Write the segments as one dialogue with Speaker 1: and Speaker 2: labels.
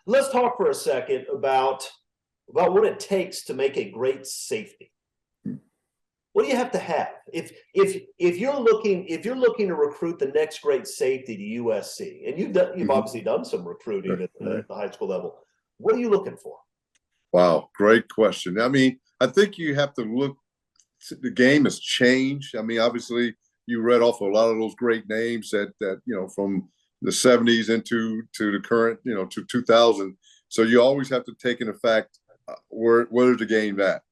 Speaker 1: let's talk for a second about what it takes to make a great safety. What do you have to have if you're looking to recruit the next great safety to USC? And you've obviously done some recruiting at the high school level. What are you looking for?
Speaker 2: Wow, great question. I mean, I think you have to look. The game has changed. I mean, obviously, you read off a lot of those great names that from the 70s into the current, to 2000. So you always have to take into fact where's the game at.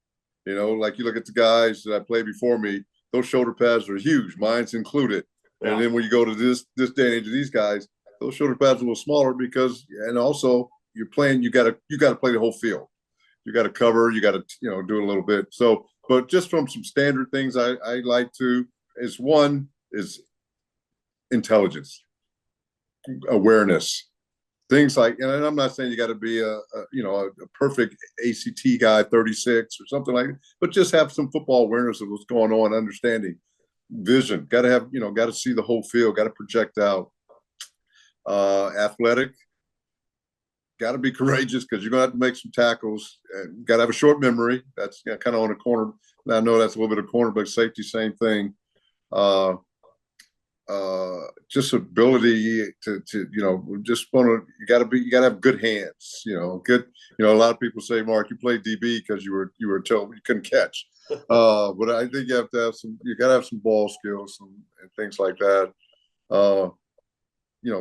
Speaker 2: Like you look at the guys that played before me, those shoulder pads are huge, mine's included. Yeah. And then when you go to this day and age of these guys, those shoulder pads are a little smaller and also you're playing, you gotta play the whole field. You gotta cover, you gotta, do a little bit. So, but just from some standard things I like to is intelligence, awareness. Things like, and I'm not saying you got to be a perfect ACT guy, 36 or something like that, but just have some football awareness of what's going on, understanding, vision. Got to have, got to see the whole field, got to project out. Athletic, got to be courageous because you're going to have to make some tackles. Got to have a short memory. That's kind of on the corner. I know that's a little bit of cornerback safety, same thing. Just ability to just want to, you got to have good hands, good, a lot of people say, Mark, you played DB because you were told you couldn't catch. But I think you got to have some ball skills and things like that.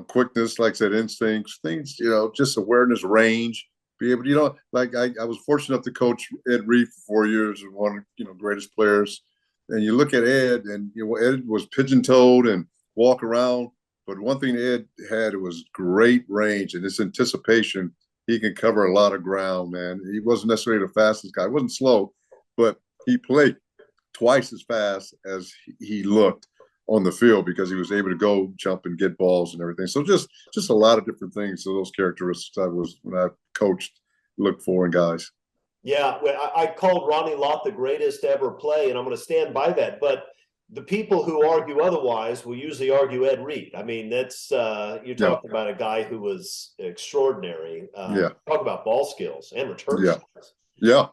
Speaker 2: Quickness, like I said, instincts, things, just awareness, range, be able to, I was fortunate enough to coach Ed Reed for 4 years and one of the greatest players. And you look at Ed, and Ed was pigeon-toed and walk around. But one thing Ed had was great range and this anticipation. He can cover a lot of ground, man. He wasn't necessarily the fastest guy. He wasn't slow, but he played twice as fast as he looked on the field because he was able to go jump and get balls and everything. So just a lot of different things. So those characteristics when I coached, look for in guys.
Speaker 1: Yeah, I called Ronnie Lott the greatest to ever play, and I'm going to stand by that. But the people who argue otherwise will usually argue Ed Reed. I mean, that's you're talking about a guy who was extraordinary. Talk about ball skills and return skills.
Speaker 2: Yeah.